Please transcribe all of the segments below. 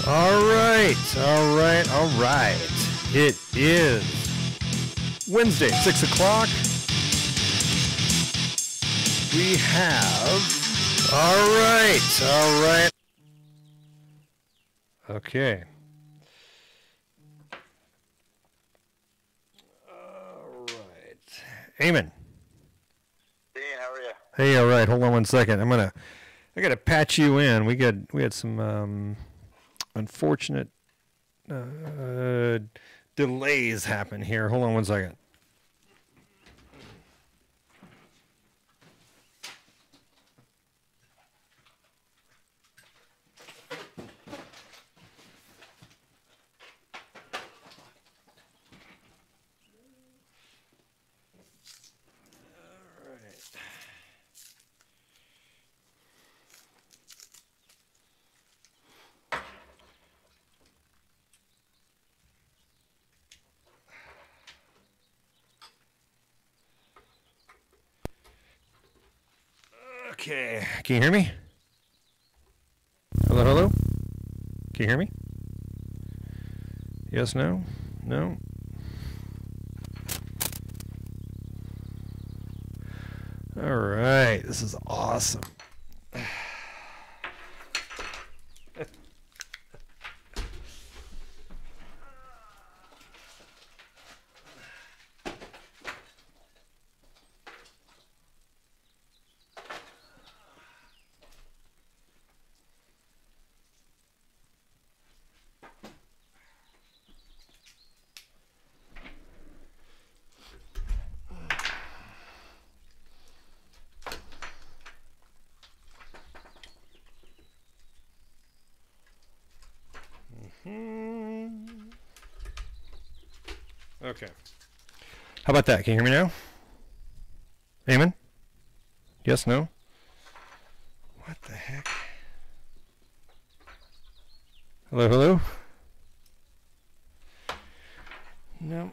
All right. It is Wednesday, 6 o'clock. We have... All right. Okay. All right. Eamonn. Dean, how are you? Hey, all right. Hold on one second. I gotta patch you in. We had some unfortunate delays happen here. Hold on one second. Okay, can you hear me? Hello? Can you hear me? Yes, no? No? All right, this is awesome. Okay. How about that? Can you hear me now? Eamonn? Yes, no? What the heck? Hello? No.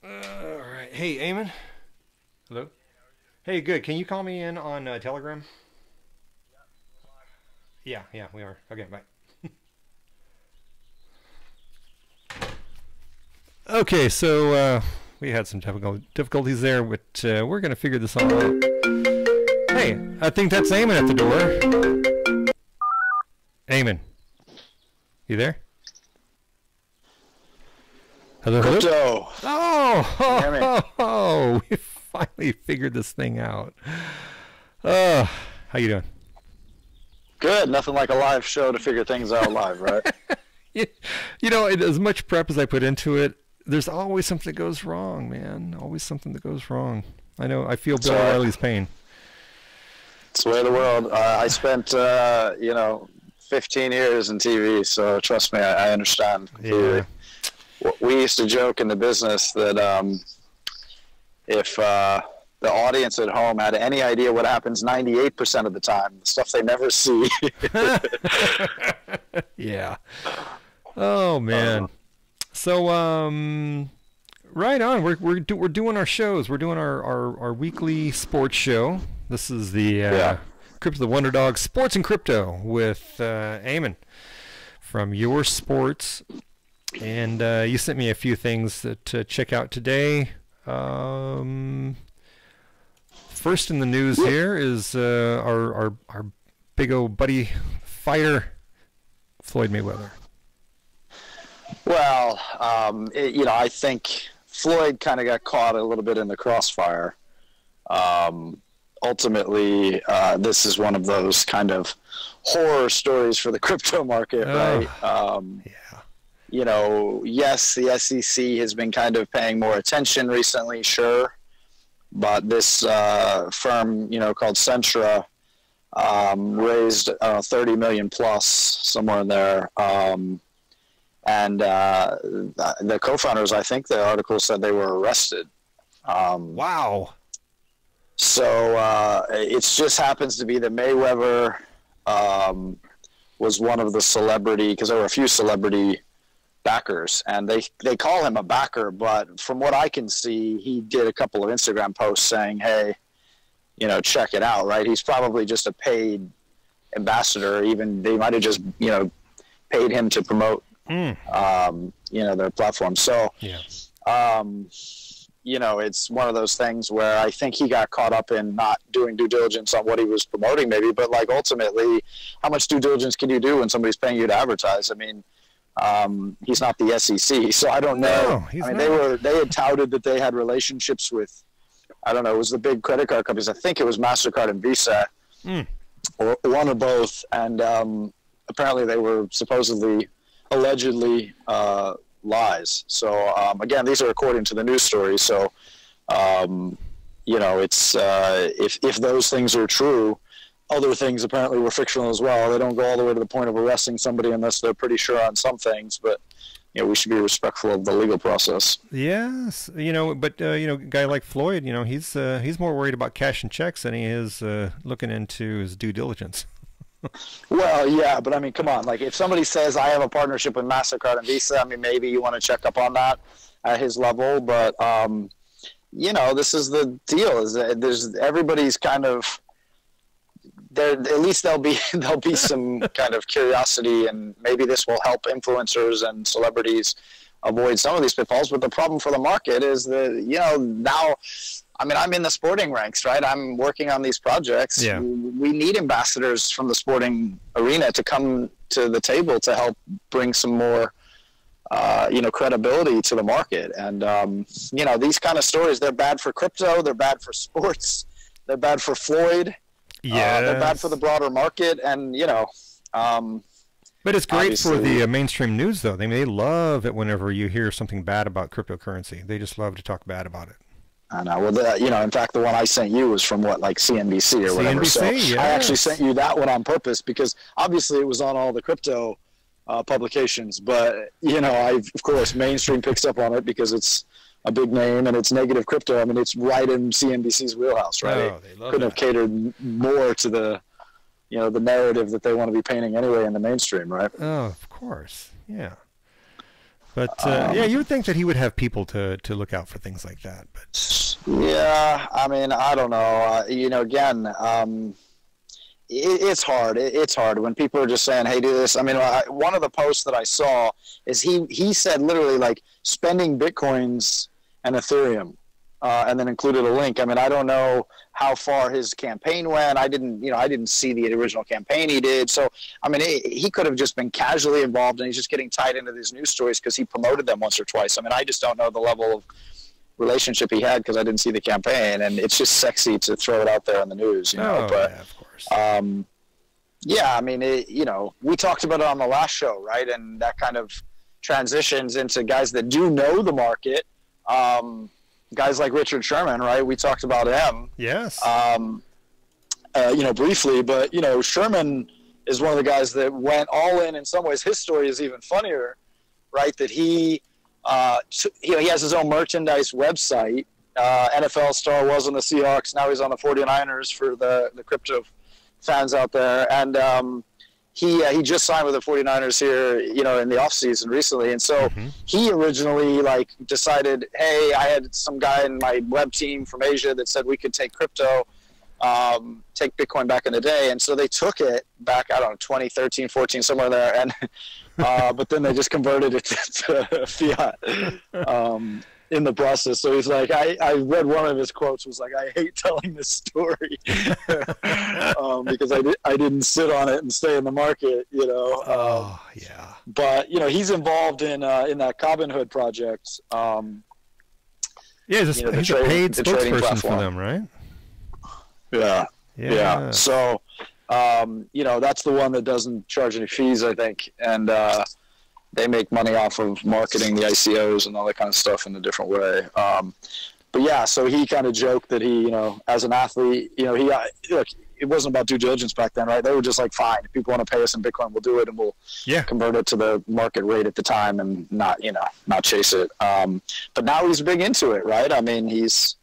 All right. Hey, Eamonn? Hello? Hey, good. Can you call me in on Telegram? Yeah, we are. Okay, bye. Okay, so we had some difficulties there, but we're going to figure this all out. Hey, I think that's Eamonn at the door. Eamonn, you there? Hello? Crypto. Oh, we finally figured this thing out. How you doing? Good. Nothing like a live show to figure things out live, right? You know, as much prep as I put into it, there's always something that goes wrong, man. Always something that goes wrong. I know. I feel Bill O'Reilly's pain. It's the way of the world. I spent, 15 years in TV, so trust me, I understand. Yeah. We used to joke in the business that if the audience at home had any idea what happens 98% of the time, the stuff they never see. Yeah. Oh man. So right on. We're doing our shows. We're doing our weekly sports show. This is the the WonderDog Sports and Crypto with Eamonn from Your Sports, and you sent me a few things to check out today. First in the news here is our big old buddy fighter, Floyd Mayweather. Well, I think Floyd kind of got caught a little bit in the crossfire. Ultimately, this is one of those kind of horror stories for the crypto market, right? Yes, the SEC has been kind of paying more attention recently, sure. But this firm, called Centra, raised 30 million plus, somewhere in there. And the co-founders, I think the article said they were arrested. Wow. So it just happens to be that Mayweather was one of the celebrity, because there were a few celebrity backers, and they call him a backer, but from what I can see, he did a couple of Instagram posts saying, hey, check it out, right? He's probably just a paid ambassador. Even they might have just, paid him to promote, their platform. So, it's one of those things where I think he got caught up in not doing due diligence on what he was promoting, maybe. But like ultimately, how much due diligence can you do when somebody's paying you to advertise? I mean, he's not the SEC, so I don't know. No, I mean, they had touted that they had relationships with, I don't know, it was the big credit card companies. I think it was MasterCard and Visa, or one or both. And apparently they were allegedly lies. So again, these are according to the news story. So it's if those things are true, other things apparently were fictional as well. They don't go all the way to the point of arresting somebody unless they're pretty sure on some things. But we should be respectful of the legal process. Yes, but a guy like Floyd, he's more worried about cash and checks than he is looking into his due diligence. Well, yeah, but I mean, come on. Like, if somebody says I have a partnership with MasterCard and Visa, I mean, maybe you want to check up on that at his level. But this is the deal: is that everybody's kind of there. At least there'll be some kind of curiosity, and maybe this will help influencers and celebrities avoid some of these pitfalls. But the problem for the market is that now. I mean, I'm in the sporting ranks, right? I'm working on these projects. Yeah. We need ambassadors from the sporting arena to come to the table to help bring some more, credibility to the market. And, these kind of stories, they're bad for crypto. They're bad for sports. They're bad for Floyd. Yeah. They're bad for the broader market. And, but it's great for the mainstream news, though. They love it whenever you hear something bad about cryptocurrency. They just love to talk bad about it. I know. Well, in fact, the one I sent you was from CNBC or whatever. CNBC, so yes. I actually sent you that one on purpose because obviously it was on all the crypto publications. But, of course, mainstream picks up on it because it's a big name and it's negative crypto. I mean, it's right in CNBC's wheelhouse, right? Oh, they love Couldn't have catered more to the, the narrative that they want to be painting anyway in the mainstream, right? Oh, of course. Yeah. But, you would think that he would have people to look out for things like that. But yeah, I mean, I don't know. It's hard. It's hard when people are just saying, hey, do this. I mean, one of the posts that I saw is he said literally spending Bitcoins and Ethereum and then included a link. I mean, I don't know how far his campaign went. I didn't see the original campaign he did. So, I mean, he could have just been casually involved, and he's just getting tied into these news stories because he promoted them once or twice. I mean, I just don't know the level of relationship he had because I didn't see the campaign, and it's just sexy to throw it out there on the news, But, yeah, of course. I mean, we talked about it on the last show, right? And that kind of transitions into guys that do know the market. Guys like Richard Sherman, right? We talked about him. Yes. Briefly, but, Sherman is one of the guys that went all in some ways. His story is even funnier, right? That he has his own merchandise website. NFL star was on the Seahawks. Now he's on the 49ers for the crypto fans out there. And he just signed with the 49ers here, in the offseason recently. And so he originally decided, hey, I had some guy in my web team from Asia that said we could take crypto, take Bitcoin back in the day. And so they took it back, I don't know, 2013, 14, somewhere there. And but then they just converted it to fiat in the process. So he's like, I read one of his quotes was like, I hate telling this story because I didn't sit on it and stay in the market, Oh, yeah. But, he's involved in that Robin Hood project. Yeah, he's a paid spokesperson for them, right? Yeah. So, that's the one that doesn't charge any fees, I think. And they make money off of marketing the ICOs and all that kind of stuff in a different way. But yeah, so he kind of joked that he, as an athlete, look, it wasn't about due diligence back then, right? They were just like, fine, if people want to pay us in Bitcoin, we'll do it, and we'll convert it to the market rate at the time and not chase it. But now he's big into it, right? I mean, he's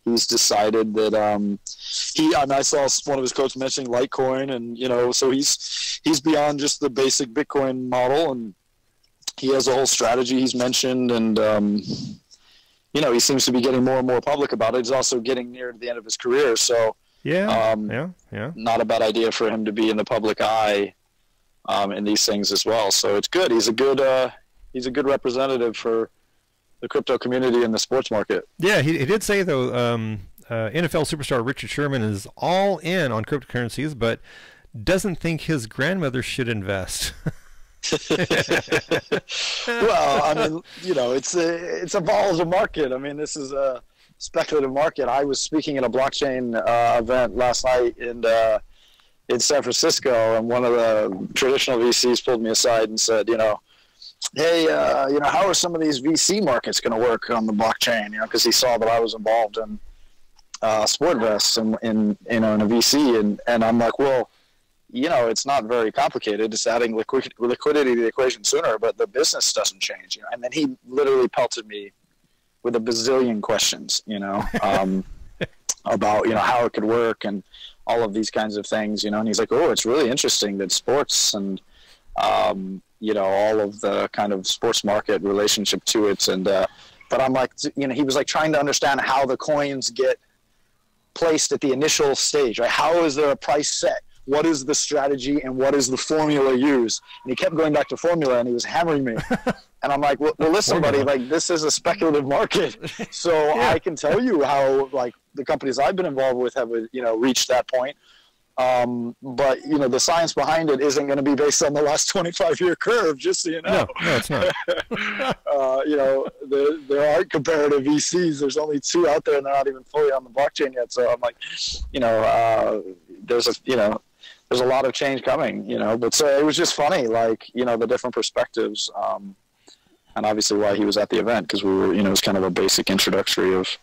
decided that I saw one of his quotes mentioning Litecoin, and so he's beyond just the basic Bitcoin model, and he has a whole strategy he's mentioned, and he seems to be getting more and more public about it. He's also getting near to the end of his career, so yeah. Not a bad idea for him to be in the public eye in these things as well. So it's good. He's a good representative for the crypto community in the sports market. Yeah, he did say, though, NFL superstar Richard Sherman is all in on cryptocurrencies, but doesn't think his grandmother should invest. Well, I mean, it's a volatile market. I mean, this is a speculative market. I was speaking at a blockchain event last night in San Francisco, and one of the traditional VCs pulled me aside and said, hey, how are some of these VC markets going to work on the blockchain? Because he saw that I was involved in SportVest in a VC, and I'm like, well, it's not very complicated. It's adding liquidity to the equation sooner, but the business doesn't change. And then he literally pelted me with a bazillion questions, about how it could work and all of these kinds of things, and he's like, oh, it's really interesting that sports and all of the kind of sports market relationship to it, and but I'm like, he was like trying to understand how the coins get placed at the initial stage, right? How is there a price set? What is the strategy and what is the formula used? And he kept going back to formula, and he was hammering me. And I'm like, well listen, buddy, like, this is a speculative market. So yeah. I can tell you how, like, the companies I've been involved with have, reached that point. But, the science behind it isn't going to be based on the last 25-year curve, just so you know. No, it's not. There aren't comparative VCs. There's only 2 out there, and they're not even fully on the blockchain yet. So I'm like, there's a lot of change coming, But so it was just funny, like, the different perspectives, and obviously why he was at the event, because we were, it was kind of a basic introductory of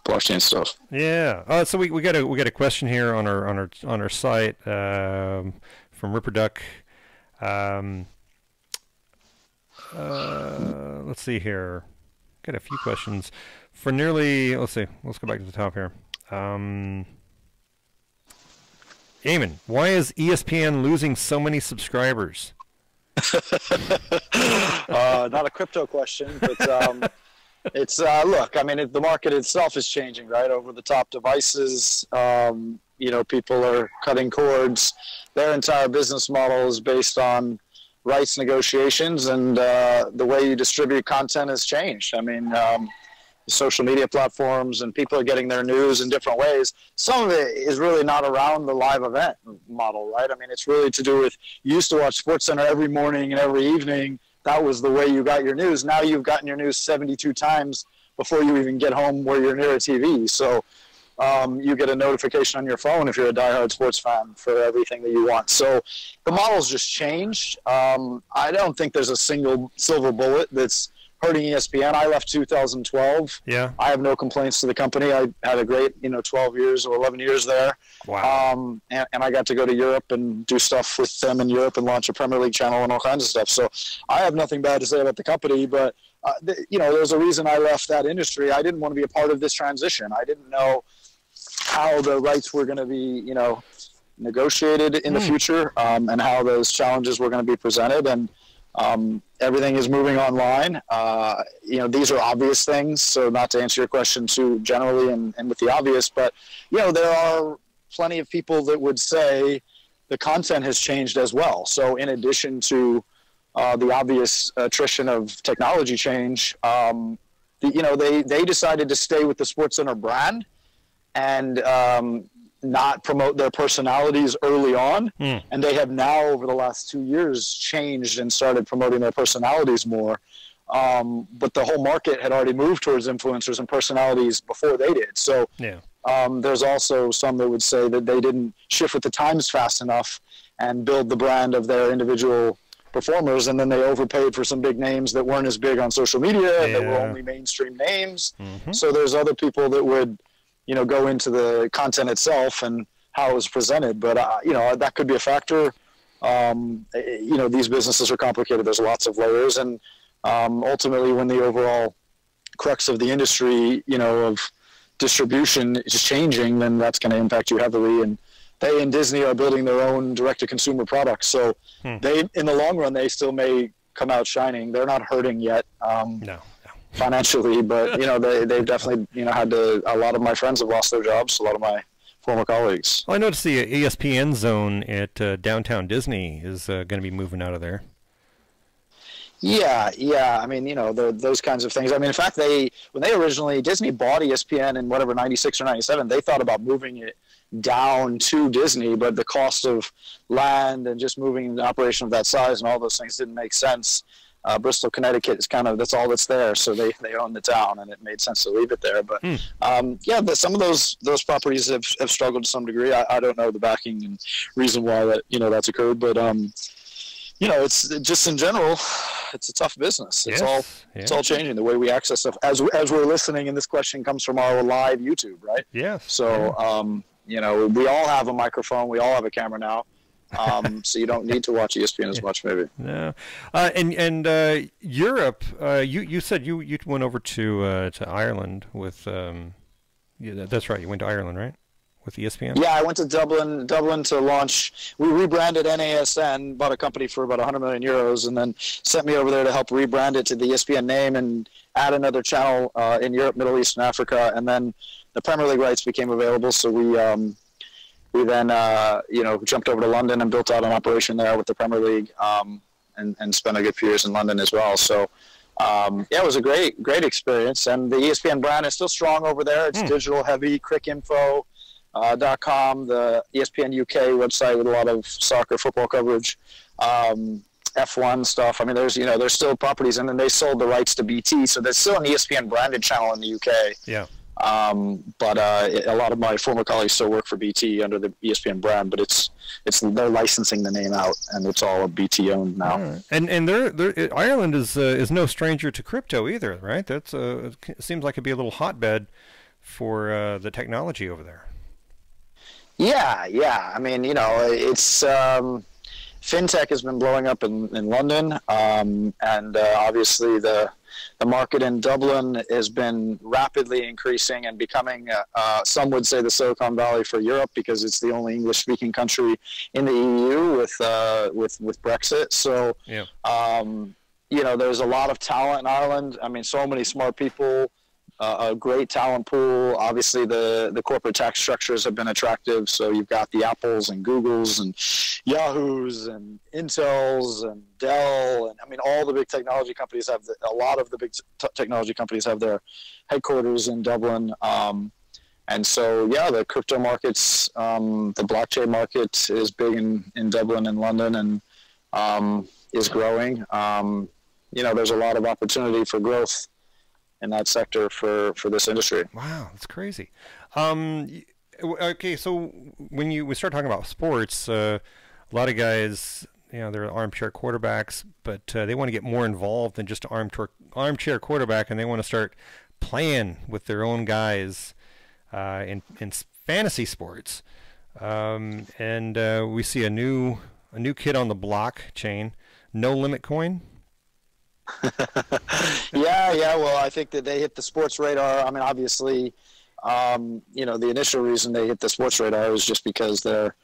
blockchain stuff. Yeah. So we got a question here on our site from Ripper Duck. Let's see here. Got a few questions for nearly. Let's see. Let's go back to the top here. Eamon, why is ESPN losing so many subscribers? Not a crypto question, but it's look, I mean, the market itself is changing, right? Over-the-top devices, people are cutting cords. Their entire business model is based on rights negotiations, and the way you distribute content has changed. I mean, social media platforms, and people are getting their news in different ways. Some of it is really not around the live event model, right? I mean, it's really to do with, you used to watch SportsCenter every morning and every evening. That was the way you got your news. Now you've gotten your news 72 times before you even get home where you're near a TV. So you get a notification on your phone if you're a diehard sports fan for everything that you want. So the model's just changed. I don't think there's a single silver bullet that's hurting ESPN. I left 2012. Yeah. I have no complaints to the company. I had a great, 12 years or 11 years there. Wow. And I got to go to Europe and do stuff with them in Europe and launch a Premier League channel and all kinds of stuff. So I have nothing bad to say about the company, but, there's a reason I left that industry. I didn't want to be a part of this transition. I didn't know how the rights were going to be, negotiated in the future, and how those challenges were going to be presented. And, everything is moving online. These are obvious things, so not to answer your question too generally and with the obvious, but, there are plenty of people that would say the content has changed as well. So in addition to the obvious attrition of technology change, they decided to stay with the SportsCenter brand and not promote their personalities early on. And they have now, over the last 2 years, changed and started promoting their personalities more. But the whole market had already moved towards influencers and personalities before they did. So there's also some that would say that they didn't shift with the times fast enough and build the brand of their individual performers, and then they overpaid for some big names that weren't as big on social media and that were only mainstream names. So there's other people that would go into the content itself and how it was presented. But, that could be a factor. These businesses are complicated. There's lots of layers. And ultimately, when the overall crux of the industry, of distribution is changing, then that's going to impact you heavily. And they and Disney are building their own direct-to-consumer products. So they, in the long run, they still may come out shining. They're not hurting yet. Financially, but they've definitely had to. A lot of my friends have lost their jobs. A lot of my former colleagues. Well, I noticed the ESPN zone at downtown Disney is going to be moving out of there. Yeah. I mean, those kinds of things. I mean, in fact, when they originally, Disney bought ESPN in whatever, 96 or 97, they thought about moving it down to Disney, but the cost of land and just moving an operation of that size and all those things didn't make sense. Bristol, Connecticut is that's all that's there, so they own the town, and it made sense to leave it there. But some of those properties have struggled to some degree. I don't know the backing and reason why that's occurred, but it's just in general, it's a tough business. It's all changing the way we access stuff. As we're listening, and this question comes from our live YouTube, right? Yes. So we all have a microphone, we all have a camera now. So you don't need to watch ESPN as much, maybe. No, and Europe. You said you went over to Ireland with. That's right. You went to Ireland, right? With ESPN. Yeah, I went to Dublin to launch. We rebranded NASN, bought a company for about 100 million euros, and then sent me over there to help rebrand it to the ESPN name and add another channel in Europe, Middle East, and Africa. And then the Premier League rights became available, so we then jumped over to London and built out an operation there with the Premier League, and spent a good few years in London as well. So it was a great experience, and the ESPN brand is still strong over there. It's digital heavy, crickinfo.com, the ESPN UK website with a lot of soccer, football coverage, F1 stuff. I mean, there's still properties, and then they sold the rights to BT, so there's still an ESPN branded channel in the UK. Yeah. But a lot of my former colleagues still work for BT under the ESPN brand, but they're licensing the name out, and it's all BT owned now. Right. And Ireland is no stranger to crypto either, right? That's it seems like it'd be a little hotbed for the technology over there. Yeah. I mean, it's fintech has been blowing up in London, and obviously the market in Dublin has been rapidly increasing and becoming, some would say, the Silicon Valley for Europe, because it's the only English-speaking country in the EU with Brexit. So, yeah. There's a lot of talent in Ireland. I mean, so many smart people, a great talent pool. Obviously, the corporate tax structures have been attractive. So you've got the Apples and Googles and Yahoos and Intels and Dell, and I mean, all the big technology companies a lot of the big technology companies have their headquarters in Dublin. And so, yeah, the crypto markets, the blockchain market is big in Dublin and London, and is growing. There's a lot of opportunity for growth in that sector for this industry. Wow, that's crazy. Okay, so when we start talking about sports, a lot of guys, they're armchair quarterbacks, but they want to get more involved than just armchair quarterback, and they want to start playing with their own guys in fantasy sports. And we see a new kid on the blockchain, NoLimitCoin. Yeah. Well, I think that they hit the sports radar. I mean, obviously, the initial reason they hit the sports radar is just because they're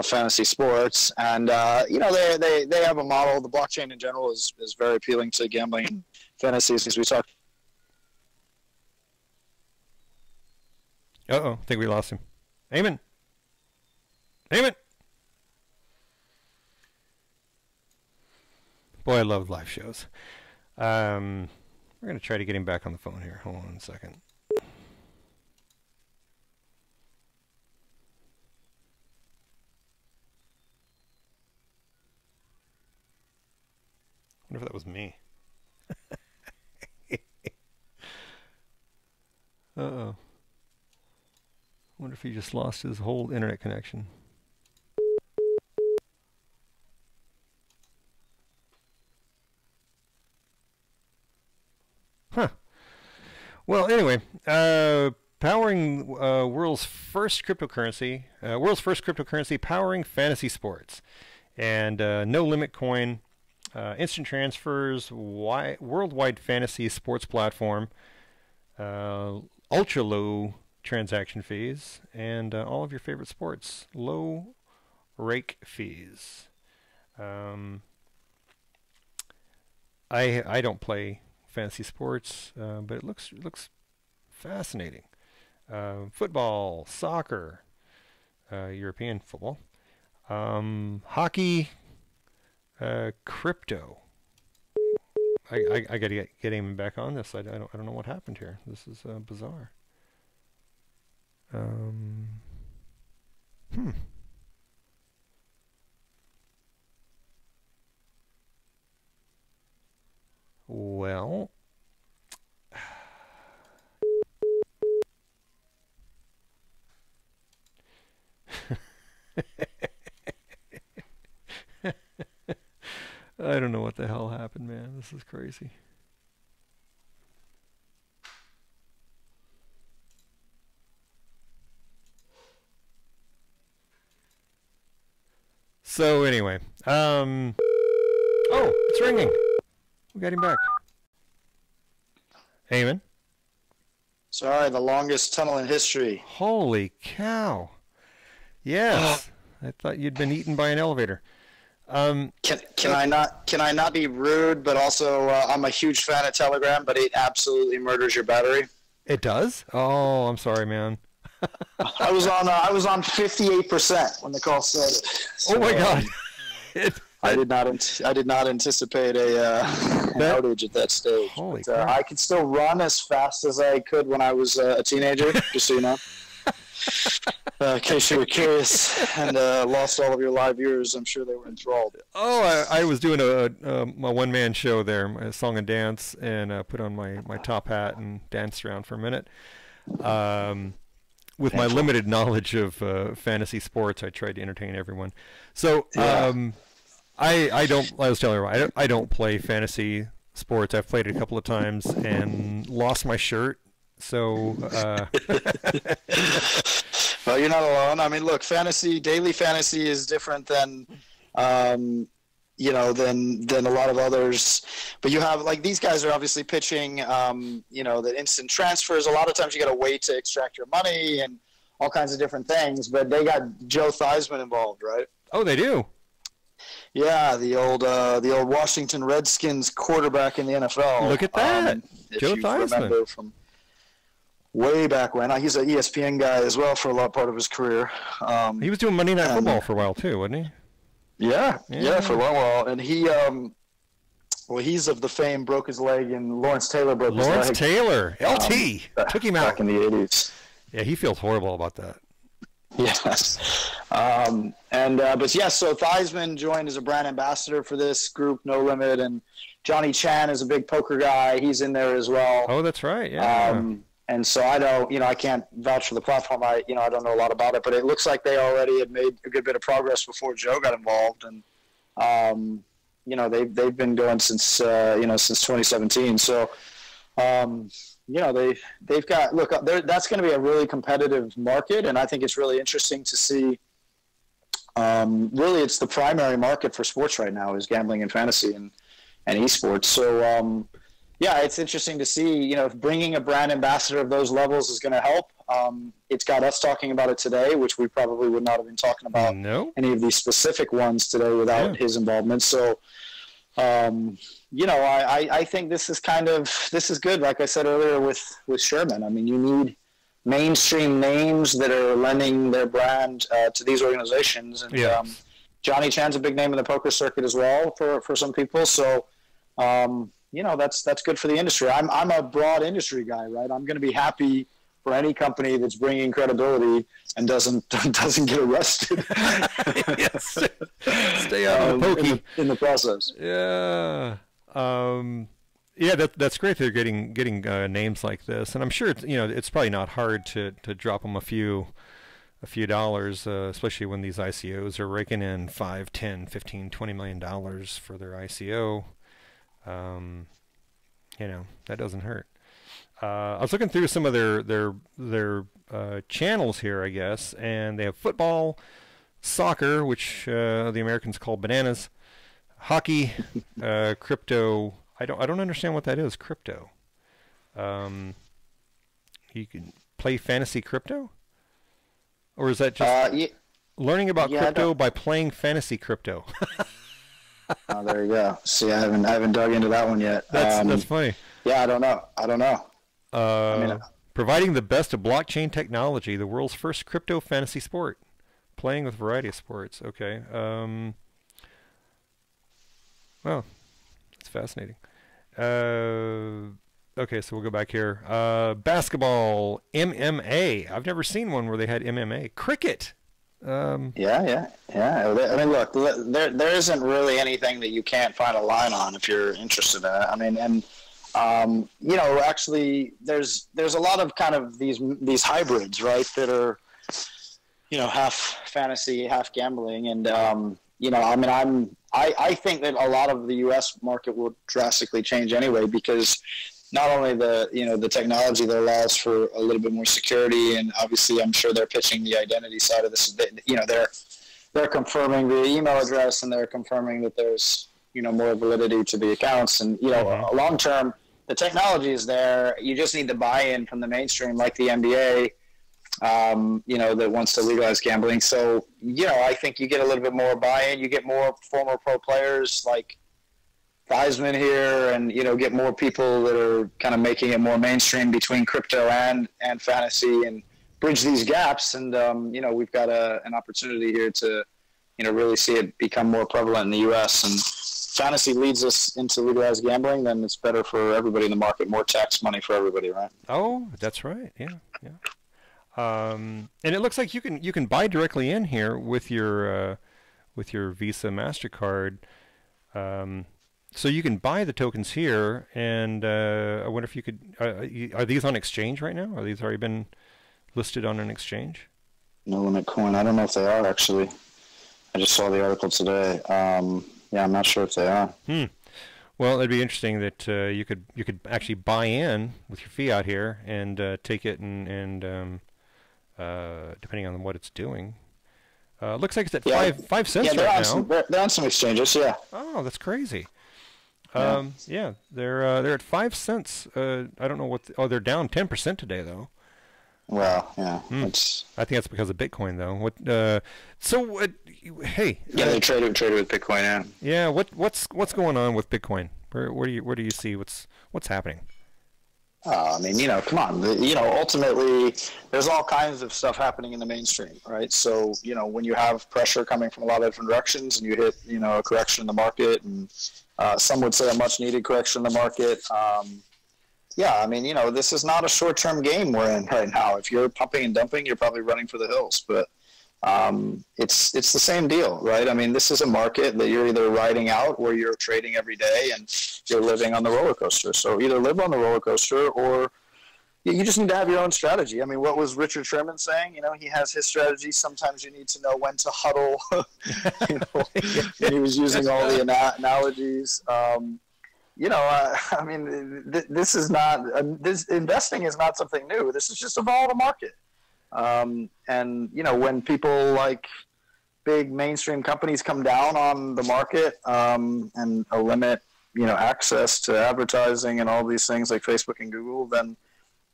fantasy sports, and they have a model. The blockchain in general is very appealing to gambling and fantasy, since we talked. I think we lost him. Eamonn. Boy, I love live shows. We're going to try to get him back on the phone here. Hold on a second. I wonder if that was me. Uh-oh. I wonder if he just lost his whole internet connection. Huh. Well, anyway, powering world's first cryptocurrency, powering fantasy sports, and NoLimitCoin, instant transfers, worldwide fantasy sports platform, ultra low transaction fees, and all of your favorite sports, low rake fees. I don't play fantasy sports, but it looks fascinating. Football, soccer, European football. Hockey, crypto. I got to get Eamonn back on this. I don't know what happened here. This is bizarre. Well, I don't know what the hell happened, man. This is crazy. So anyway, oh, it's ringing. We got him back. Eamonn? Sorry, the longest tunnel in history. Holy cow. Yes. I thought you'd been eaten by an elevator. Can I not be rude, but also I'm a huge fan of Telegram, but it absolutely murders your battery. It does? Oh, I'm sorry, man. I was on 58% when the call started. So, oh my God. I did not anticipate an outage at that stage. Holy but, crap. I could still run as fast as I could when I was a teenager, just so you know. In case you were curious and lost all of your live viewers, I'm sure they were enthralled. Oh, I was doing my one-man show there, my song and dance, and put on my top hat and danced around for a minute. With my limited knowledge of fantasy sports, I tried to entertain everyone. So I was telling her, I don't play fantasy sports. I've played it a couple of times and lost my shirt. So well, you're not alone. I mean, look, daily fantasy is different than than a lot of others. But you have, like, these guys are obviously pitching the instant transfers. A lot of times you got to wait to extract your money and all kinds of different things. But they got Joe Theismann involved, right? Oh, they do. Yeah, the old Washington Redskins quarterback in the NFL. Look at that, Joe Theismann. From way back when. He's an ESPN guy as well for a part of his career. He was doing Monday Night Football for a while too, wasn't he? Yeah, for a long while. And he, he's of the fame, broke his leg, and Lawrence Taylor broke his leg. Lawrence Taylor, LT, took him out. Back in the 80s. Yeah, he feels horrible about that. Yes. So Theismann joined as a brand ambassador for this group, No Limit, and Johnny Chan is a big poker guy. He's in there as well. Oh, that's right, yeah. And so I know, I can't vouch for the platform. I don't know a lot about it, but it looks like they already had made a good bit of progress before Joe got involved. And, they've been going since 2017. So, they've got, that's going to be a really competitive market. And I think it's really interesting to see, really it's the primary market for sports right now is gambling and fantasy and esports. So, it's interesting to see, if bringing a brand ambassador of those levels is going to help. It's got us talking about it today, which we probably would not have been talking about any of these specific ones today without his involvement. So, I think this is good. Like I said earlier with Sherman, I mean, you need mainstream names that are lending their brand to these organizations. And Johnny Chan's a big name in the poker circuit as well for some people. So, that's good for the industry. I'm a broad industry guy, right? I'm going to be happy for any company that's bringing credibility and doesn't get arrested. Yes. Stay out of the pokey in the process. Yeah. That's great. They're getting names like this, and I'm sure it's probably not hard to drop them a few dollars, especially when these ICOs are raking in $5, $10, $15, $20 million for their ICO. That doesn't hurt. I was looking through some of their channels here, I guess, and they have football, soccer, which the Americans call bananas, hockey, crypto. I don't understand what that is. Crypto. You can play fantasy crypto, or is that just learning about crypto by playing fantasy crypto? Oh, there you go. See, I haven't dug into that one yet. That's funny. Yeah, I don't know. Providing the best of blockchain technology, the world's first crypto fantasy sport. Playing with variety of sports. Okay. Well, it's fascinating. Okay, so we'll go back here. Basketball, MMA. I've never seen one where they had MMA. Cricket. Yeah. I mean, look, there isn't really anything that you can't find a line on if you're interested in it. I mean, and you know, actually, there's a lot of kind of these hybrids, right, that are, you know, half fantasy, half gambling, and you know, I mean, I think that a lot of the U.S. market will drastically change anyway, because not only the technology that allows for a little bit more security, and obviously I'm sure they're pitching the identity side of this. You know, they're confirming the email address, and they're confirming that there's, you know, more validity to the accounts, and, you know, long term the technology is there. You just need the buy-in from the mainstream, like the NBA, you know, that wants to legalize gambling. So, you know, I think you get a little bit more buy-in. You get more former pro players like Theismann here, and, you know, get more people that are kind of making it more mainstream between crypto and fantasy, and bridge these gaps. And, you know, we've got an opportunity here to, you know, really see it become more prevalent in the U.S. And fantasy leads us into legalized gambling, then it's better for everybody in the market, more tax money for everybody, right? Oh, that's right. Yeah. And it looks like you can buy directly in here with your Visa, MasterCard. So you can buy the tokens here, and I wonder if you could. Are these on exchange right now? Are these already been listed on an exchange? NoLimitCoin. I don't know if they are, actually. I just saw the article today. Yeah, I'm not sure if they are. Well, it'd be interesting that you could actually buy in with your fiat here and take it and depending on what it's doing. Looks like it's at 5 cents right now. They're on some exchanges, yeah. Oh, that's crazy. Yeah, they're at 5 cents. I don't know what. They're down 10% today though. Well, yeah, I think that's because of Bitcoin though. Hey. Yeah, they traded with Bitcoin. Yeah. Yeah. What's going on with Bitcoin? Where do you see what's happening? I mean, you know, come on. You know, ultimately, there's all kinds of stuff happening in the mainstream, right? So, you know, when you have pressure coming from a lot of different directions, and you hit, you know, a correction in the market, and some would say a much-needed correction in the market. Yeah, I mean, you know, this is not a short-term game we're in right now. If you're pumping and dumping, you're probably running for the hills. But it's the same deal, right? I mean, this is a market that you're either riding out or you're trading every day, and you're living on the roller coaster. So either live on the roller coaster, or you just need to have your own strategy. I mean, what was Richard Sherman saying? You know, he has his strategy. Sometimes you need to know when to huddle. You know, and he was using all the analogies. You know, I mean, this is not this investing is not something new. This is just a volatile market. And, you know, when people like big mainstream companies come down on the market and limit, you know, access to advertising and all these things like Facebook and Google, then,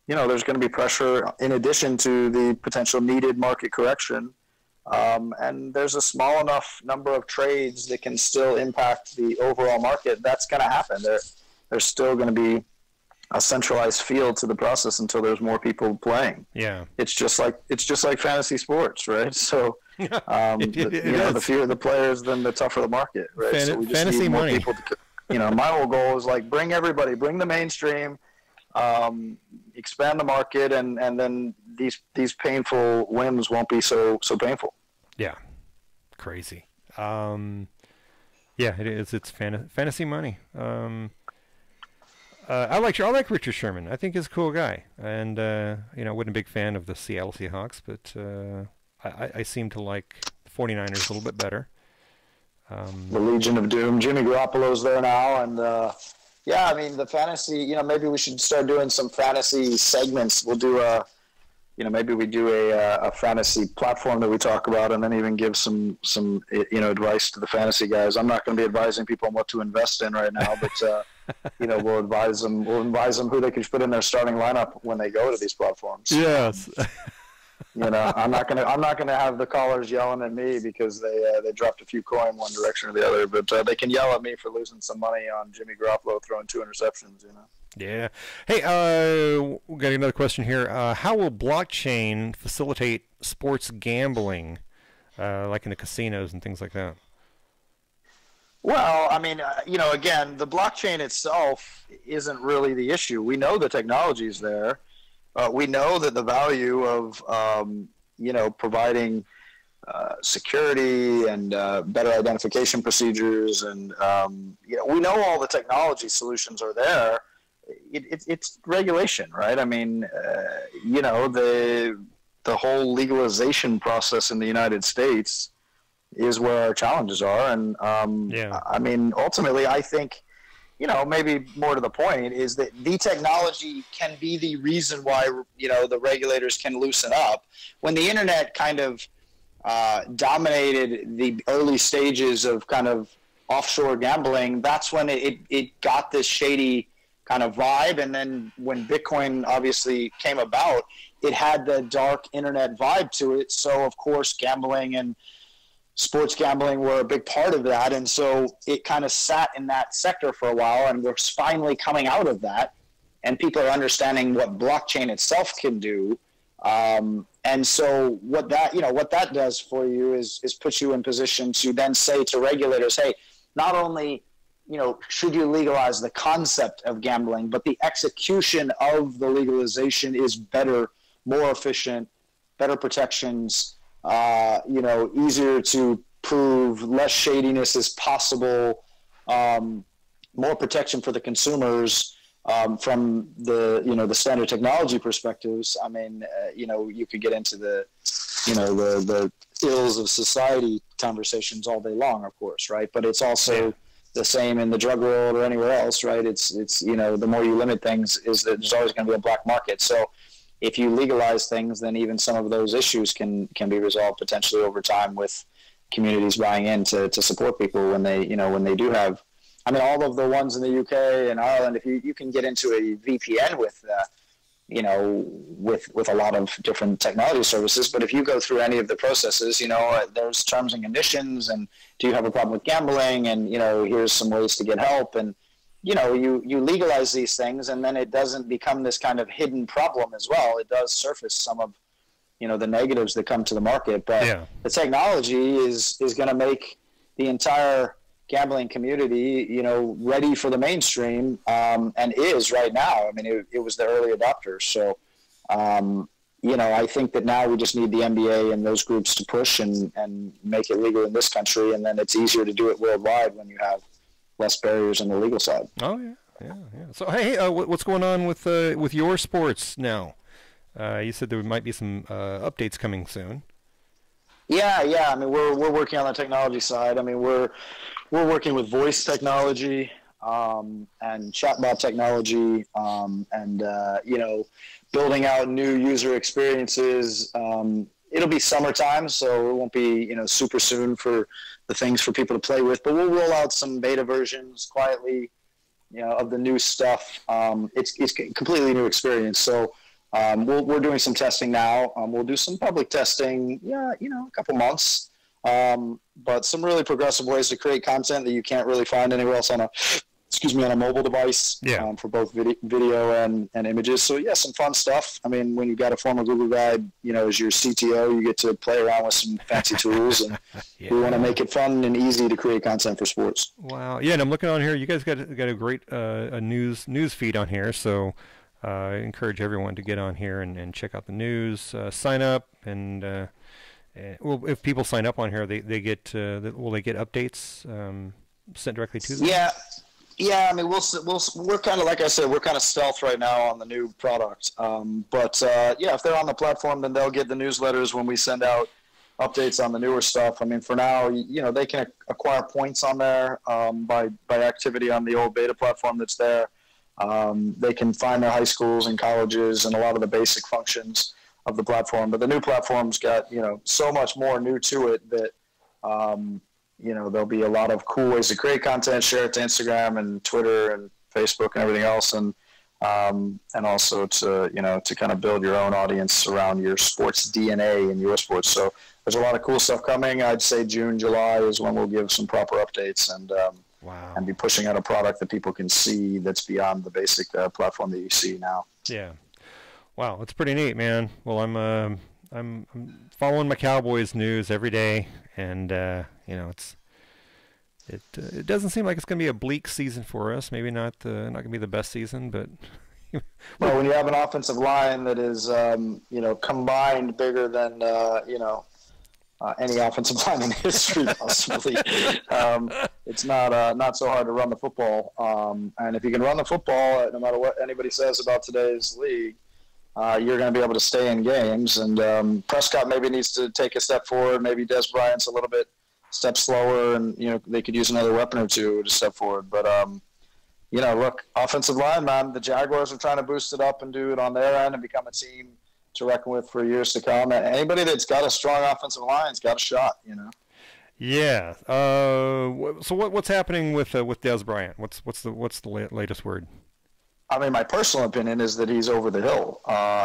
you know, there's going to be pressure in addition to the potential needed market correction. And there's a small enough number of trades that can still impact the overall market. That's going to happen. There's still going to be a centralized feel to the process until there's more people playing. Yeah, it's just like fantasy sports, right? So, you know, the fewer the players, then the tougher the market, right? So we just fantasy need more money. people to, you know, my whole goal is like bring everybody, bring the mainstream, expand the market, and then these painful whims won't be so painful. Yeah, crazy. Yeah, it is. It's fantasy money. I like Richard Sherman. I think he's a cool guy, and you know, wasn't a big fan of the Seattle Seahawks, but I seem to like the 49ers a little bit better. The Legion of Doom. Jimmy Garoppolo's there now, and yeah, I mean the fantasy. You know, maybe we should start doing some fantasy segments. We'll do you know, maybe we do a fantasy platform that we talk about, and then even give some you know, advice to the fantasy guys. I'm not going to be advising people on what to invest in right now, but you know, we'll advise them who they can put in their starting lineup when they go to these platforms. Yes. You know, I'm not gonna have the callers yelling at me because they dropped a few coin one direction or the other, but they can yell at me for losing some money on Jimmy Garoppolo throwing 2 interceptions. You know. Yeah. Hey, we got another question here. How will blockchain facilitate sports gambling? like in the casinos and things like that? Well, I mean, again, the blockchain itself isn't really the issue. We know the technology is there. We know that the value of, providing security and better identification procedures, and we know all the technology solutions are there. It's regulation, right? I mean, the whole legalization process in the United States is where our challenges are. And I mean, ultimately, I think, maybe more to the point is that the technology can be the reason why, the regulators can loosen up. When the internet kind of dominated the early stages of kind of offshore gambling, that's when it got this shady kind of vibe. And then when Bitcoin obviously came about, it had the dark internet vibe to it. So, of course, gambling and sports gambling were a big part of that. And so it kind of sat in that sector for a while, and we're finally coming out of that. And people are understanding what blockchain itself can do. And so what that does for you is put you in position to then say to regulators, hey, not only, should you legalize the concept of gambling, but the execution of the legalization is better, more efficient, better protections, easier to prove, less shadiness is possible, more protection for the consumers from the standard technology perspectives. I mean, you could get into the ills of society conversations all day long, of course, right? But it's also the same in the drug world or anywhere else, right? It's the more you limit things, is that there's always going to be a black market. So if you legalize things, then even some of those issues can be resolved potentially over time, with communities buying in to support people when they do have. I mean, all of the ones in the UK and Ireland, if you can get into a VPN with a lot of different technology services, but if you go through any of the processes, there's terms and conditions, and do you have a problem with gambling, and here's some ways to get help, and you legalize these things, and then it doesn't become this kind of hidden problem as well. It does surface some of the negatives that come to the market, but the technology is going to make the entire gambling community ready for the mainstream, and is right now. I mean, it was the early adopters. So I think that now we just need the NBA and those groups to push and make it legal in this country, and then it's easier to do it worldwide when you have less barriers on the legal side. Oh yeah. So hey, what's going on with your sports now? You said there might be some updates coming soon. Yeah. I mean, we're working on the technology side. I mean, we're working with voice technology and chatbot technology, and building out new user experiences. It'll be summertime, so it won't be super soon for the things for people to play with. But we'll roll out some beta versions quietly, of the new stuff. It's a completely new experience. So we're doing some testing now. We'll do some public testing, a couple months. But some really progressive ways to create content that you can't really find anywhere else on a mobile device, for both video and images. So some fun stuff. I mean, when you've got a former Google guy, as your CTO, you get to play around with some fancy tools, and we want to make it fun and easy to create content for sports. Wow. Yeah. And I'm looking on here. You guys got a great news feed on here. So I encourage everyone to get on here and check out the news, sign up, and well, if people sign up on here, they get will they get updates sent directly to them? Yeah. I mean, we're kind of, like I said, we're kind of stealth right now on the new product. But if they're on the platform, then they'll get the newsletters when we send out updates on the newer stuff. I mean, for now, they can acquire points on there by activity on the old beta platform that's there. They can find their high schools and colleges and a lot of the basic functions of the platform. But the new platform's got, so much more new to it that, there'll be a lot of cool ways to create content, share it to Instagram and Twitter and Facebook and everything else. And also to kind of build your own audience around your sports DNA and your sports. So there's a lot of cool stuff coming. I'd say June, July is when we'll give some proper updates and be pushing out a product that people can see that's beyond the basic platform that you see now. Yeah. Wow, that's pretty neat, man. Well, I'm following my Cowboys news every day, and you know, it doesn't seem like it's going to be a bleak season for us. Maybe not going to be the best season, but well, when you have an offensive line that is you know, combined bigger than you know, any offensive line in history, possibly. It's not so hard to run the football. And if you can run the football, no matter what anybody says about today's league, you're going to be able to stay in games. And Prescott maybe needs to take a step forward. Maybe Des Bryant's a little bit step slower, and you know, they could use another weapon or two to step forward. But you know, look, offensive line, man, the Jaguars are trying to boost it up and do it on their end and become a team to reckon with for years to come. And anybody that's got a strong offensive line's got a shot, you know. Yeah. So what's happening with Des Bryant? What's the latest word? I mean, my personal opinion is that he's over the hill.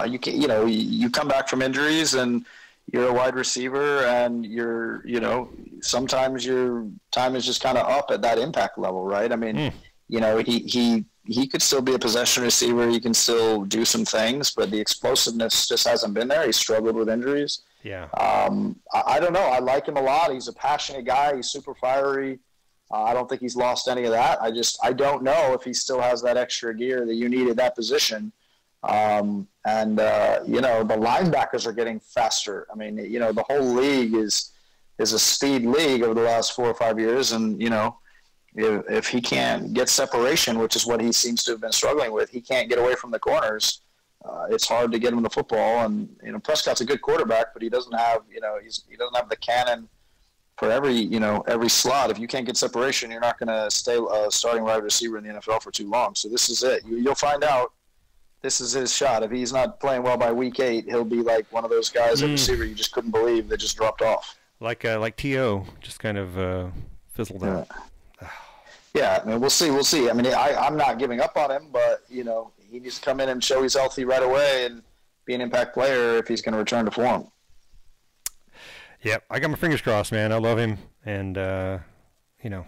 You know, you come back from injuries and you're a wide receiver, and you know, sometimes your time is just kind of up at that impact level, right? I mean, you know, he could still be a possession receiver. He can still do some things, but the explosiveness just hasn't been there. He's struggled with injuries. Yeah. I don't know. I like him a lot. He's a passionate guy. He's super fiery. I don't think he's lost any of that. I don't know if he still has that extra gear that you need at that position. You know, the linebackers are getting faster. I mean, you know, the whole league is a speed league over the last 4 or 5 years. And, you know, if he can't get separation, which is what he seems to have been struggling with, he can't get away from the corners. It's hard to get him the football. And, you know, Prescott's a good quarterback, but he doesn't have, you know, he doesn't have the cannon for every slot. If you can't get separation, you're not going to stay starting wide receiver in the NFL for too long. So this is it. You'll find out. This is his shot. If he's not playing well by week 8, he'll be like one of those guys at receiver you just couldn't believe that just dropped off. Like T.O. just kind of fizzled out. Yeah, I mean, we'll see. I mean, I'm not giving up on him, but, you know, he needs to come in and show he's healthy right away and be an impact player if he's going to return to form. Yep, I got my fingers crossed, man. I love him, and you know,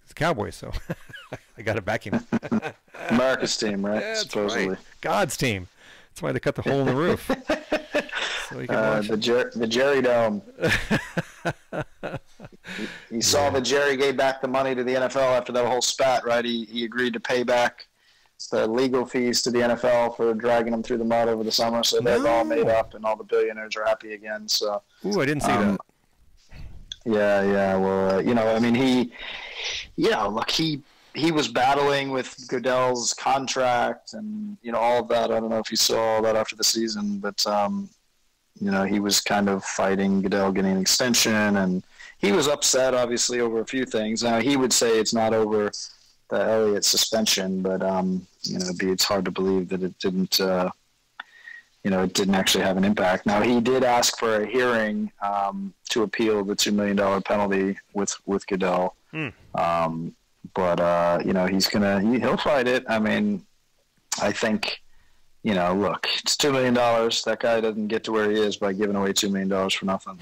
he's a Cowboy, so I got to back him. America's team, right? Yeah, supposedly. Right. God's team. That's why they cut the hole in the roof. So the Jerry Dome. He saw that Jerry gave back the money to the NFL after that whole spat, right? He agreed to pay back the legal fees to the NFL for dragging them through the mud over the summer, so they've all made up, and all the billionaires are happy again. So, ooh, I didn't see that. Yeah. Well, you know, I mean, look, he was battling with Goodell's contract and, you know, all of that. I don't know if you saw all that after the season, but you know, he was kind of fighting Goodell getting an extension, and he was upset, obviously, over a few things. Now, he would say it's not over the Elliott suspension, but you know, it's hard to believe that it didn't, you know, it didn't actually have an impact. Now, he did ask for a hearing to appeal the $2 million penalty with Goodell, but you know, he'll fight it. I mean, I think, you know, look, it's $2 million. That guy doesn't get to where he is by giving away $2 million for nothing.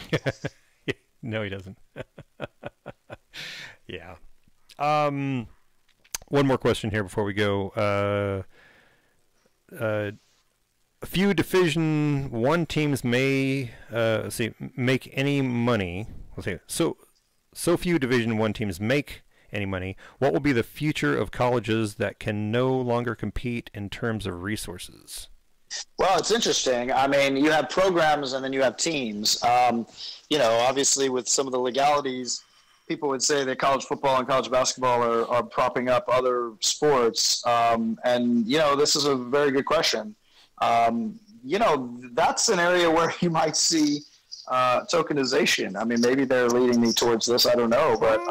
No, he doesn't. Yeah. One more question here before we go. A few Division I teams may make any money. So few Division I teams make any money. What will be the future of colleges that can no longer compete in terms of resources? Well, it's interesting. I mean, you have programs and then you have teams. You know, obviously with some of the legalities, people would say that college football and college basketball are propping up other sports. And, you know, this is a very good question. You know, that's an area where you might see tokenization. I mean, maybe they're leading me towards this. I don't know. But,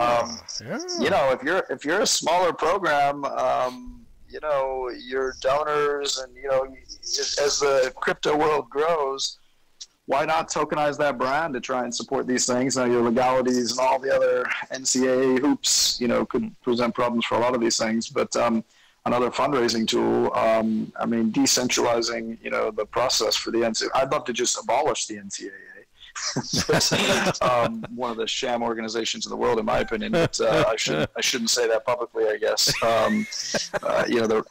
you know, if you're a smaller program, you know, your donors and, you know, as the crypto world grows, why not tokenize that brand to try and support these things? Now, your legalities and all the other NCAA hoops, you know, could present problems for a lot of these things. But another fundraising tool, I mean, decentralizing, you know, the process for the NCAA. I'd love to just abolish the NCAA. one of the sham organizations in the world, in my opinion. But I shouldn't say that publicly, I guess. You know,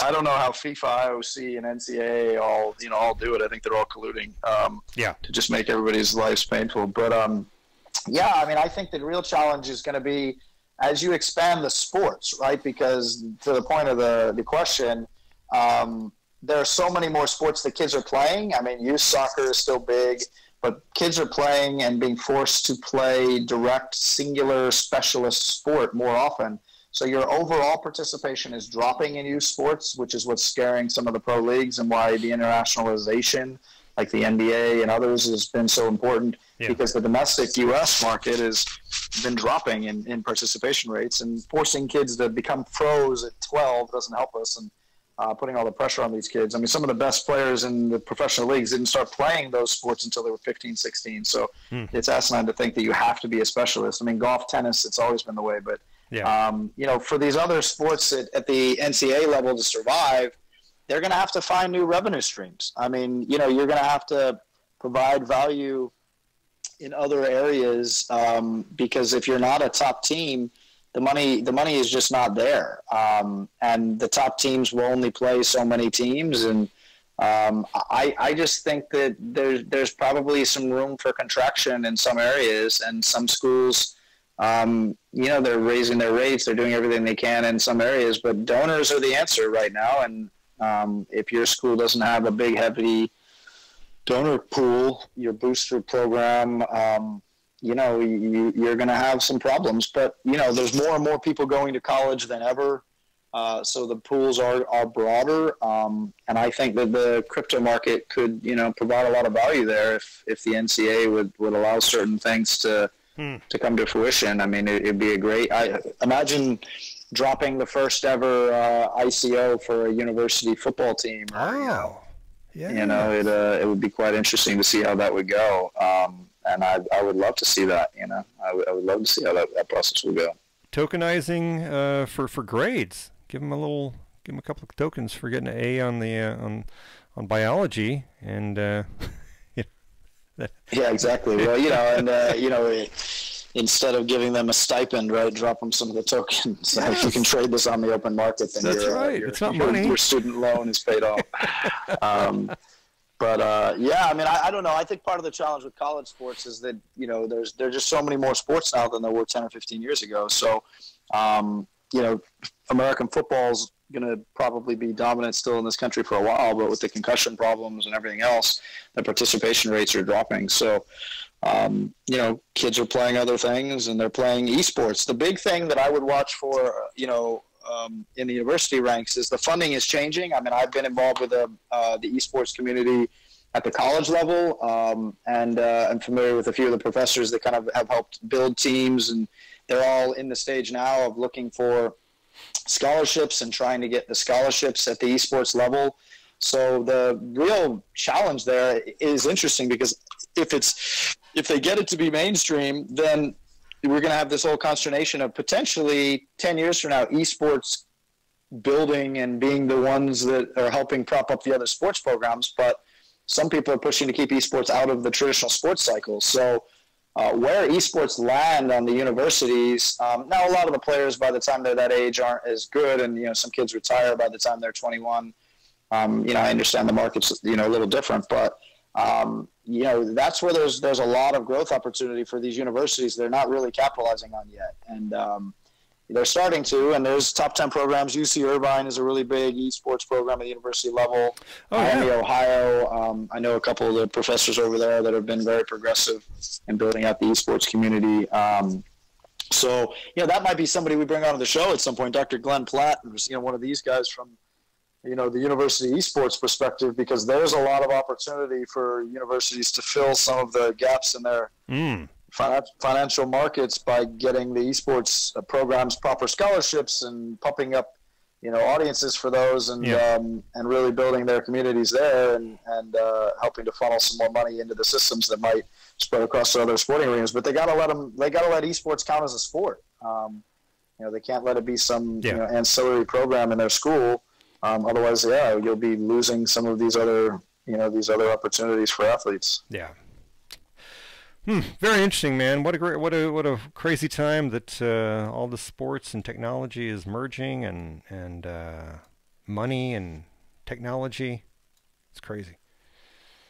I don't know how FIFA, IOC, and NCAA all do it. I think they're all colluding to just make everybody's lives painful. But yeah, I mean, I think the real challenge is going to be as you expand the sports, right? Because to the point of the question, there are so many more sports that kids are playing. I mean, youth soccer is still big, but kids are playing and being forced to play direct, singular, specialist sport more often. So your overall participation is dropping in youth sports, which is what's scaring some of the pro leagues and why the internationalization, like the NBA and others, has been so important, because the domestic U.S. market has been dropping in participation rates, and forcing kids to become pros at 12 doesn't help us, and putting all the pressure on these kids. I mean, some of the best players in the professional leagues didn't start playing those sports until they were 15, 16. So it's asinine to think that you have to be a specialist. I mean, golf, tennis, it's always been the way. But, you know, for these other sports at the NCAA level to survive, they're going to have to find new revenue streams. I mean, you know, you're going to have to provide value in other areas because if you're not a top team, the money is just not there, and the top teams will only play so many teams, and I just think that there's probably some room for contraction in some areas, and some schools, you know, they're raising their rates, they're doing everything they can in some areas, but donors are the answer right now, and if your school doesn't have a big, heavy donor pool, your booster program, you know, you're going to have some problems. But, you know, there's more and more people going to college than ever. So the pools are broader. And I think that the crypto market could, you know, provide a lot of value there if the NCAA would allow certain things to come to fruition. I mean, it'd be a great, imagine dropping the first ever ICO for a university football team. Wow. Yeah. You know, it would be quite interesting to see how that would go. And I would love to see that, you know. I would love to see how that process will go. Tokenizing for grades. Give them a couple of tokens for getting an A on the on biology, and yeah, exactly. Well, you know, and you know, instead of giving them a stipend, right, drop them some of the tokens. Yes. If you can trade this on the open market, then it's not money. Your student loan is paid off. But yeah, I mean, I don't know. I think part of the challenge with college sports is that, you know, there's just so many more sports now than there were 10 or 15 years ago. So, you know, American football's going to probably be dominant still in this country for a while, but with the concussion problems and everything else, the participation rates are dropping. So, you know, kids are playing other things and they're playing esports. The big thing that I would watch for, you know, in the university ranks is the funding is changing. I mean, I've been involved with the esports community at the college level, and I'm familiar with a few of the professors that kind of have helped build teams, and they're all in the stage now of looking for scholarships and trying to get the scholarships at the esports level. So the real challenge there is interesting, because if they get it to be mainstream, then we're going to have this whole consternation of potentially 10 years from now, esports building and being the ones that are helping prop up the other sports programs. But some people are pushing to keep esports out of the traditional sports cycle. So where esports land on the universities, now a lot of the players by the time they're that age aren't as good. And, you know, some kids retire by the time they're 21. You know, I understand the market's, you know, a little different, but you know, that's where there's a lot of growth opportunity for these universities they're not really capitalizing on yet. And they're starting to, and there's top 10 programs. UC Irvine is a really big esports program at the university level. Miami, Ohio, I know a couple of the professors over there that have been very progressive in building out the esports community. So, you know, that might be somebody we bring on the show at some point. Dr. Glenn Platt, who's, you know, one of these guys from, you know, the university esports perspective, because there's a lot of opportunity for universities to fill some of the gaps in their financial markets by getting the esports programs proper scholarships and pumping up, you know, audiences for those, and really building their communities there, and helping to funnel some more money into the systems that might spread across to other sporting arenas. But they got to let esports count as a sport. You know, they can't let it be some you know, ancillary program in their school. Otherwise, you'll be losing some of these other, you know, these other opportunities for athletes. Yeah. Very interesting, man. What a crazy time that all the sports and technology is merging, and money and technology. It's crazy.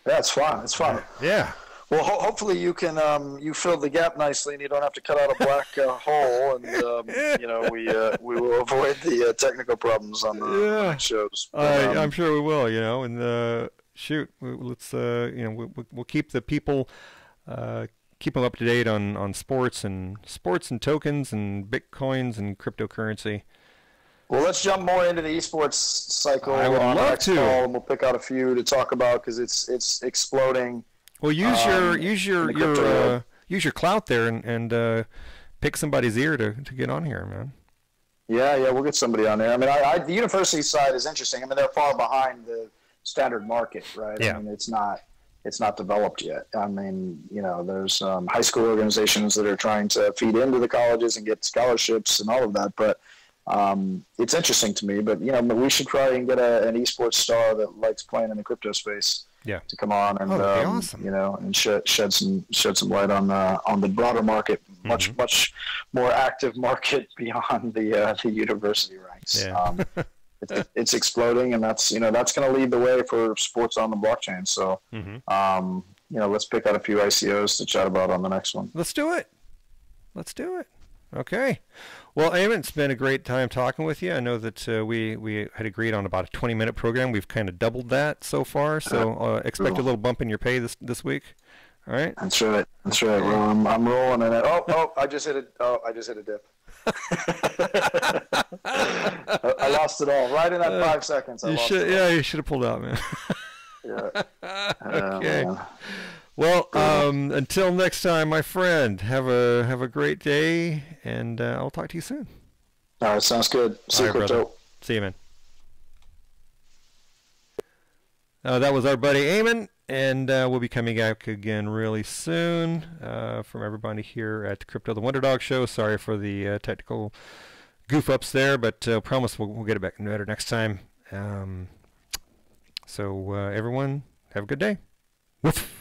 Yeah, it's fun. It's fun. Yeah. Well, hopefully you can you fill the gap nicely, and you don't have to cut out a black hole, and we will avoid the technical problems on the next shows. But, I'm sure we will. And shoot, let's we'll keep the people keep them up to date on sports and tokens and bitcoins and cryptocurrency. Well, let's jump more into the esports cycle I would on the love next to. call, and we'll pick out a few to talk about because it's exploding. Well, use your clout there and pick somebody's ear to get on here, man. Yeah, we'll get somebody on there. I mean, the university side is interesting. I mean, they're far behind the standard market, right? Yeah. I mean, it's not developed yet. I mean, there's high school organizations that are trying to feed into the colleges and get scholarships and all of that, but it's interesting to me. But we should try and get an esports star that likes playing in the crypto space. Yeah. To come on and that'd be awesome. And shed some light on the broader market, much more active market beyond the university ranks. Yeah. It's exploding, and that's going to lead the way for sports on the blockchain. So let's pick out a few ICOs to chat about on the next one. Let's do it. Okay. Well, Eamon, it's been a great time talking with you. I know that we had agreed on about a 20-minute program. We've kind of doubled that so far, so expect a little bump in your pay this week. All right? That's right. Well, I'm rolling in it. Oh, I just hit a dip. I lost it all right in that 5 seconds. You should have pulled out, man. Yeah. Okay. Well, until next time, my friend, have a great day, and I'll talk to you soon. All right, sounds good. See you, Crypto. Brother. See you, man. That was our buddy Eamon, and we'll be coming back again really soon from everybody here at Crypto, the WonderDog Show. Sorry for the technical goof-ups there, but promise we'll get it back better next time. So everyone, have a good day. Woof.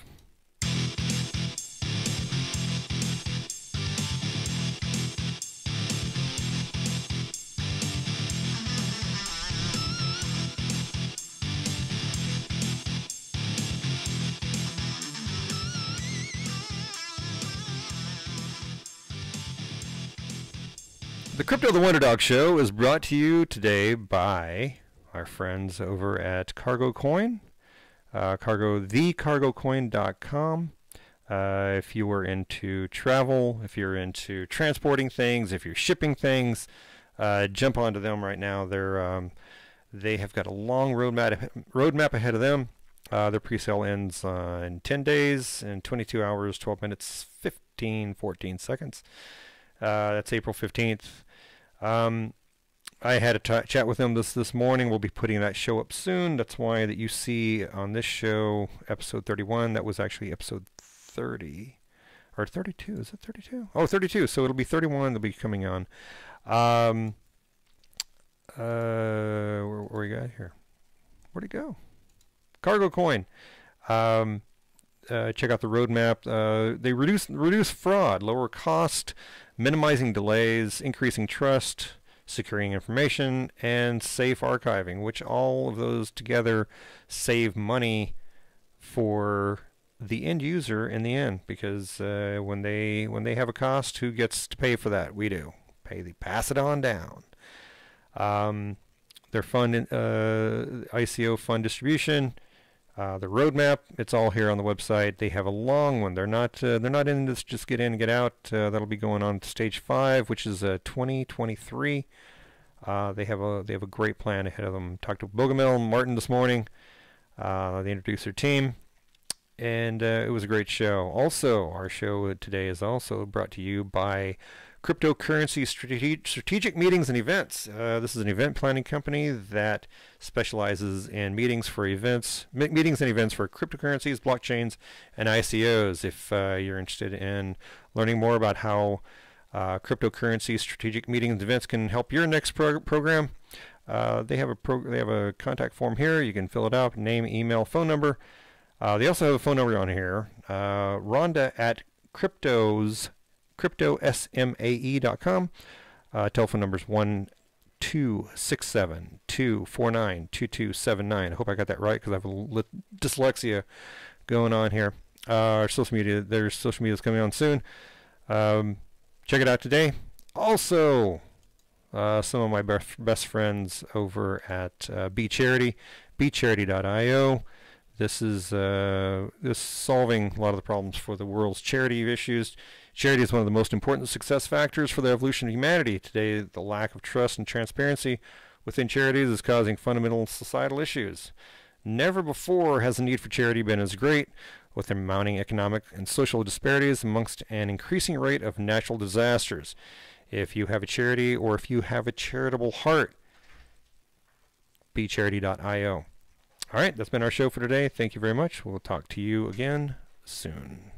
The Crypto the WonderDog Show is brought to you today by our friends over at Cargo Coin, thecargocoin.com. If you are into travel, if you're into transporting things, if you're shipping things, jump onto them right now. They have got a long roadmap ahead of them. Their pre-sale ends in 10 days, in 22 hours, 12 minutes, 14 seconds. That's April 15th. I had a chat with them this morning. We'll be putting that show up soon. That's why that you see on this show, episode 31. That was actually episode 30. Or 32. Is it 32? Oh, 32. So it'll be 31 that'll be coming on. Where we got here? Where'd it go? Cargo Coin. Check out the roadmap. They reduce fraud, lower cost, minimizing delays, increasing trust, securing information, and safe archiving, which all of those together save money for the end user in the end, because when they have a cost, who gets to pay for that? We do. Pass it on down. Their fund, ICO fund distribution, the roadmap, it's all here on the website. They have a long one. They're not in this just get in and get out. That'll be going on to stage 5, which is 2023. They have a great plan ahead of them. Talked to Bogomil and Martin this morning. They introduced their team, and it was a great show. Also, our show today is also brought to you by Cryptocurrency Strategic Meetings and Events. This is an event planning company that specializes in meetings and events for cryptocurrencies, blockchains, and ICOs. If you're interested in learning more about how cryptocurrency strategic meetings and events can help your next program, they have a contact form here. You can fill it out, name, email, phone number. They also have a phone number on here, Rhonda at cryptosmae.com. Telephone number is 1-267-249-2279. I hope I got that right because I have a little dyslexia going on here. Our social media, there's social media that's coming on soon. Check it out today. Also, some of my best friends over at BeCharity, becharity.io. This is solving a lot of the problems for the world's charity issues. Charity is one of the most important success factors for the evolution of humanity. Today, the lack of trust and transparency within charities is causing fundamental societal issues. Never before has the need for charity been as great, with the mounting economic and social disparities amongst an increasing rate of natural disasters. If you have a charity or if you have a charitable heart, becharity.io. All right, that's been our show for today. Thank you very much. We'll talk to you again soon.